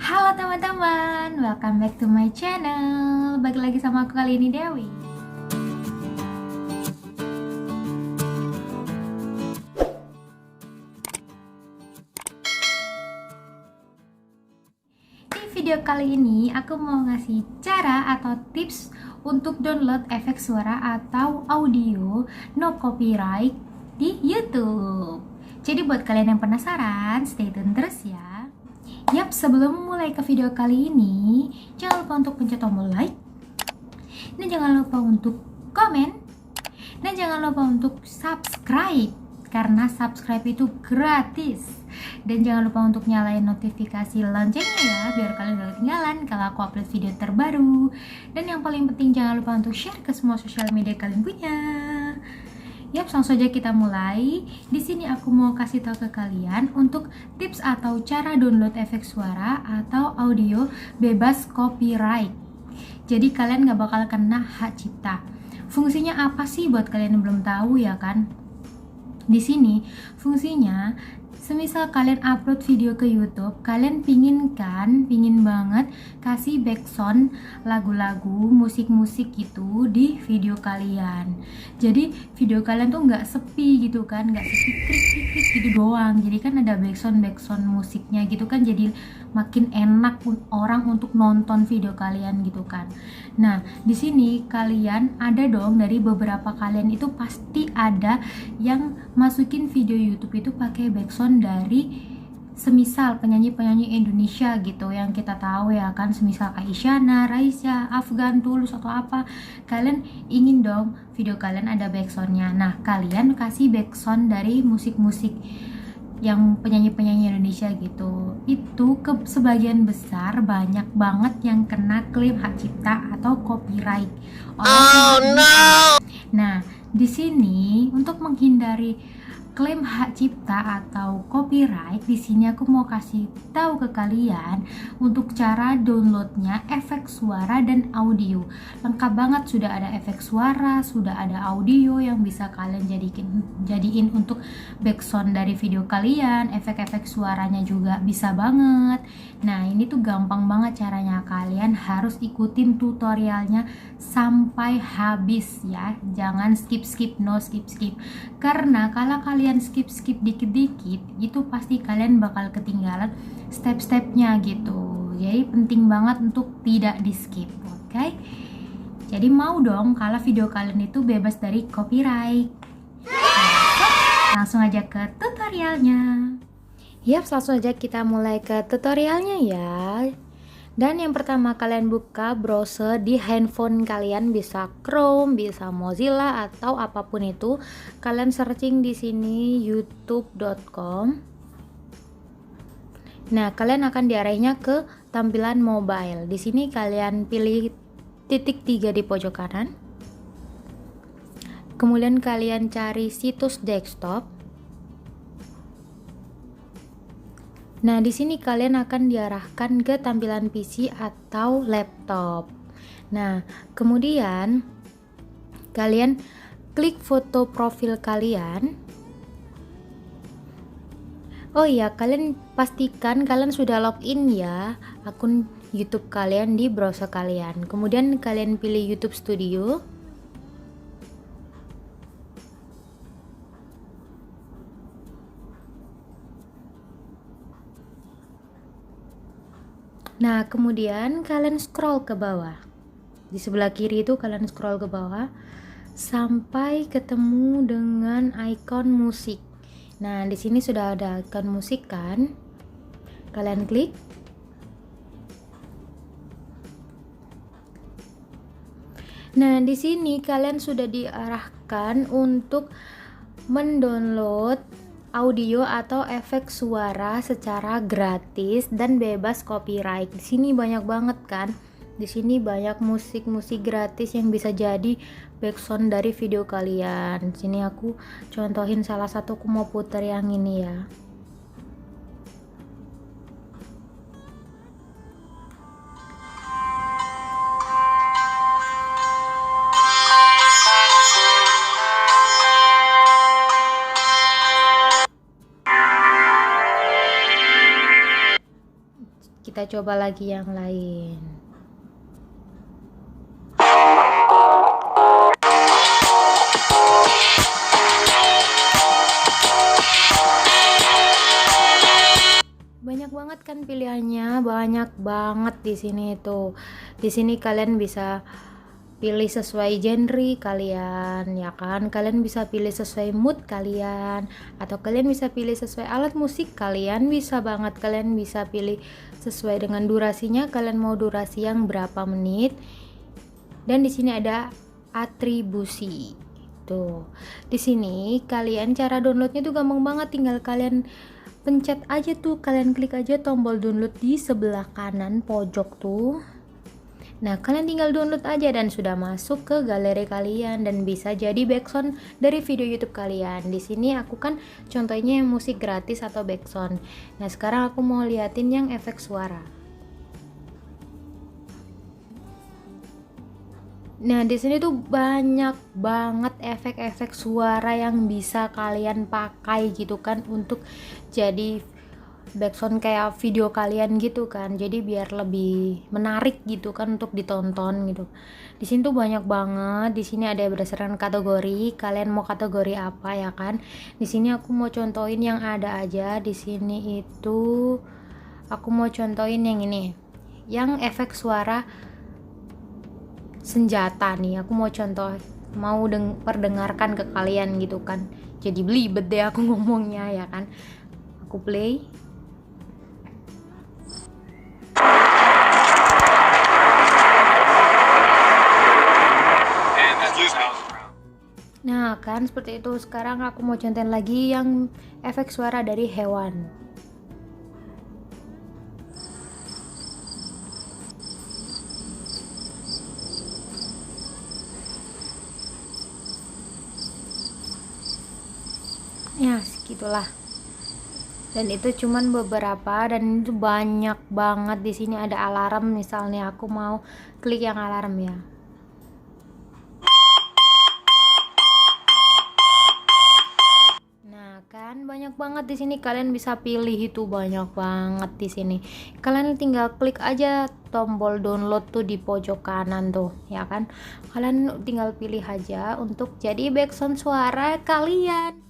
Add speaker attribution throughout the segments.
Speaker 1: Halo teman-teman, welcome back to my channel. Balik lagi sama aku kali ini Dewi. Di video kali ini aku mau ngasih cara atau tips untuk download efek suara atau audio no copyright di YouTube. Jadi buat kalian yang penasaran, stay tune terus ya. Yap, sebelum mulai ke video kali ini, jangan lupa untuk pencet tombol like, dan jangan lupa untuk komen, dan jangan lupa untuk subscribe, karena subscribe itu gratis. Dan jangan lupa untuk nyalain notifikasi loncengnya ya, biar kalian gak ketinggalan kalau aku upload video terbaru. Dan yang paling penting jangan lupa untuk share ke semua sosial media kalian punya. Yap, langsung saja kita mulai. Di sini aku mau kasih tahu ke kalian untuk tips atau cara download efek suara atau audio bebas copyright. Jadi kalian gak bakal kena hak cipta. Fungsinya apa sih buat kalian yang belum tahu ya kan? Di sini fungsinya, semisal kalian upload video ke YouTube, kalian pingin banget kasih backsound lagu-lagu, musik-musik gitu di video kalian. Jadi video kalian tuh nggak sepi gitu kan, nggak sepi krik gitu doang. Jadi kan ada backsound musiknya gitu kan, jadi makin enak orang untuk nonton video kalian gitu kan. Nah, di sini kalian ada dong, dari beberapa kalian itu pasti ada yang masukin video YouTube itu pakai backsound dari semisal penyanyi-penyanyi Indonesia gitu yang kita tahu ya kan, semisal kayak Isyana, Raisa, Afgan, Tulus atau apa. Kalian ingin dong video kalian ada backsoundnya. Nah, kalian kasih backsound dari musik-musik yang penyanyi-penyanyi Indonesia gitu. Itu sebagian besar banyak banget yang kena klaim hak cipta atau copyright. Nah, di sini untuk menghindari klaim hak cipta atau copyright, di sini aku mau kasih tahu ke kalian untuk cara downloadnya efek suara dan audio. Lengkap banget, sudah ada efek suara, sudah ada audio yang bisa kalian jadiin untuk backsound dari video kalian. Efek-efek suaranya juga bisa banget. Nah, ini tuh gampang banget caranya. Kalian harus ikutin tutorialnya sampai habis ya. Jangan skip, no skip. Karena kalau kalian skip dikit-dikit, itu pasti kalian bakal ketinggalan step-stepnya gitu. Jadi penting banget untuk tidak di skip, oke? Jadi mau dong kalau video kalian itu bebas dari copyright. Langsung aja ke tutorialnya. Yap, langsung aja kita mulai ke tutorialnya ya. Dan yang pertama, kalian buka browser di handphone kalian, bisa Chrome, bisa Mozilla atau apapun itu. Kalian searching di sini youtube.com. Nah, kalian akan diarahnya ke tampilan mobile. Di sini kalian pilih titik 3 di pojok kanan. Kemudian kalian cari situs desktop. Nah, di sini kalian akan diarahkan ke tampilan PC atau laptop. Nah, kemudian kalian klik foto profil kalian. Oh iya, kalian pastikan kalian sudah login ya akun YouTube kalian di browser kalian. Kemudian kalian pilih YouTube Studio. Nah, kemudian kalian scroll ke bawah. Di sebelah kiri itu kalian scroll ke bawah sampai ketemu dengan icon musik. Nah, di sini sudah ada icon musik kan? Kalian klik. Nah, di sini kalian sudah diarahkan untuk mendownload audio atau efek suara secara gratis dan bebas copyright. Di sini banyak banget kan? Di sini banyak musik-musik gratis yang bisa jadi backsound dari video kalian. Sini aku contohin salah satu, aku mau puter yang ini ya. Kita kita coba lagi yang lain. Banyak banget kan pilihannya, banyak banget di sini tuh. Di sini kalian bisa pilih sesuai genre kalian, ya kan? Kalian bisa pilih sesuai mood kalian, atau kalian bisa pilih sesuai alat musik kalian, bisa banget kalian bisa pilih sesuai dengan durasinya. Kalian mau durasi yang berapa menit? Dan di sini ada atribusi. Tuh. Di sini kalian cara downloadnya tuh gampang banget, tinggal kalian pencet aja tuh, kalian klik aja tombol download di sebelah kanan pojok tuh. Nah, kalian tinggal download aja dan sudah masuk ke galeri kalian dan bisa jadi backsound dari video YouTube kalian. Di sini aku kan contohnya musik gratis atau backsound. Nah, sekarang aku mau liatin yang efek suara. Nah, di sini tuh banyak banget efek-efek suara yang bisa kalian pakai gitu kan untuk jadi backsound kayak video kalian gitu kan. Jadi biar lebih menarik gitu kan untuk ditonton gitu. Di sini tuh banyak banget. Di sini ada berdasarkan kategori. Kalian mau kategori apa ya kan? Di sini aku mau contohin yang ada aja. Di sini itu aku mau contohin yang ini. Yang efek suara senjata nih, aku mau contoh, mau perdengarkan ke kalian gitu kan. Jadi belibet deh aku ngomongnya ya kan. Aku play. Nah kan seperti itu. Sekarang aku mau contohin lagi yang efek suara dari hewan. Ya segitulah. Dan itu cuman beberapa, dan itu banyak banget. Di sini ada alarm, misalnya aku mau klik yang alarm ya. Nah kan banyak banget di sini, kalian bisa pilih, itu banyak banget di sini. Kalian tinggal klik aja tombol download tuh di pojok kanan tuh ya kan. Kalian tinggal pilih aja untuk jadi background suara kalian.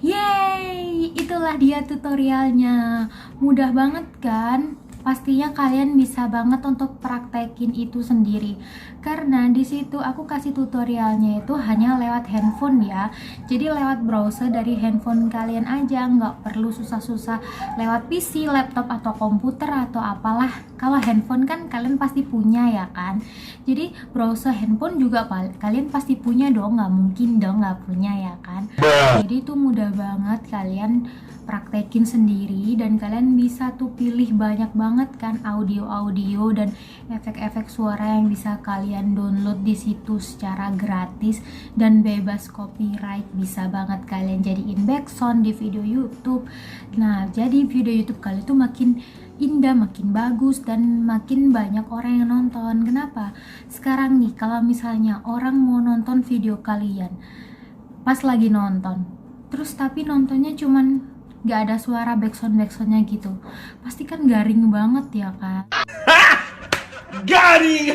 Speaker 1: Yeay, itulah dia tutorialnya. Mudah banget kan? Pastinya kalian bisa banget untuk praktekin itu sendiri. Karena di situ aku kasih tutorialnya itu hanya lewat handphone ya. Jadi lewat browser dari handphone kalian aja, nggak perlu susah-susah lewat PC, laptop atau komputer atau apalah. Kalau handphone kan kalian pasti punya ya kan. Jadi browser handphone juga kalian pasti punya dong, nggak mungkin dong nggak punya ya kan. Jadi itu mudah banget kalian praktekin sendiri, dan kalian bisa tuh pilih banyak banget kan audio-audio dan efek-efek suara yang bisa kalian download di situ secara gratis dan bebas copyright. Bisa banget kalian jadiin backsound di video YouTube. Nah, jadi video YouTube kalian tuh makin indah, makin bagus, dan makin banyak orang yang nonton. Kenapa? Sekarang nih kalau misalnya orang mau nonton video kalian pas lagi nonton, terus tapi nontonnya cuman gak ada suara backsoundnya gitu, pasti kan garing banget ya kan. Garing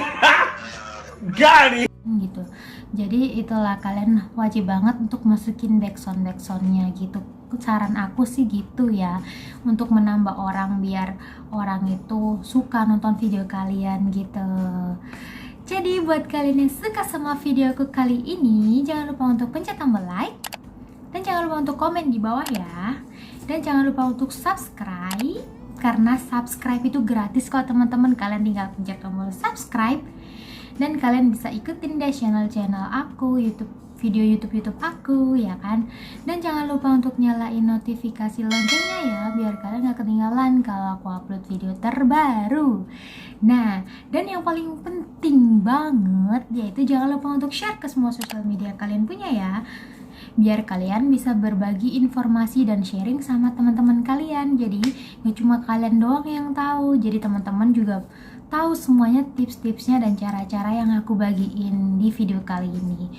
Speaker 1: gitu. Jadi itulah, kalian wajib banget untuk masukin backsoundnya gitu. Saran aku sih gitu ya, untuk menambah orang, biar orang itu suka nonton video kalian gitu. Jadi buat kalian yang suka sama videoku kali ini, jangan lupa untuk pencet tombol like, dan jangan lupa untuk komen di bawah ya. Dan jangan lupa untuk subscribe, karena subscribe itu gratis kok teman-teman. Kalian tinggal pencet tombol subscribe, dan kalian bisa ikutin deh channel aku, video YouTube aku ya kan. Dan jangan lupa untuk nyalain notifikasi loncengnya ya, biar kalian gak ketinggalan kalau aku upload video terbaru. Nah, dan yang paling penting banget yaitu jangan lupa untuk share ke semua sosial media kalian punya ya, biar kalian bisa berbagi informasi dan sharing sama teman-teman kalian. Jadi gak cuma kalian doang yang tahu, jadi teman-teman juga tahu semuanya, tips-tipsnya dan cara-cara yang aku bagiin di video kali ini.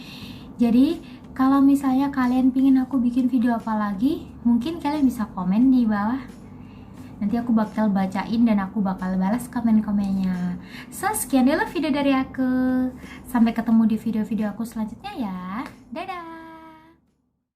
Speaker 1: Jadi kalau misalnya kalian pingin aku bikin video apa lagi, mungkin kalian bisa komen di bawah. Nanti aku bakal bacain dan aku bakal balas komen-komennya. So, sekian dulu video dari aku. Sampai ketemu di video-video aku selanjutnya ya. Dadah!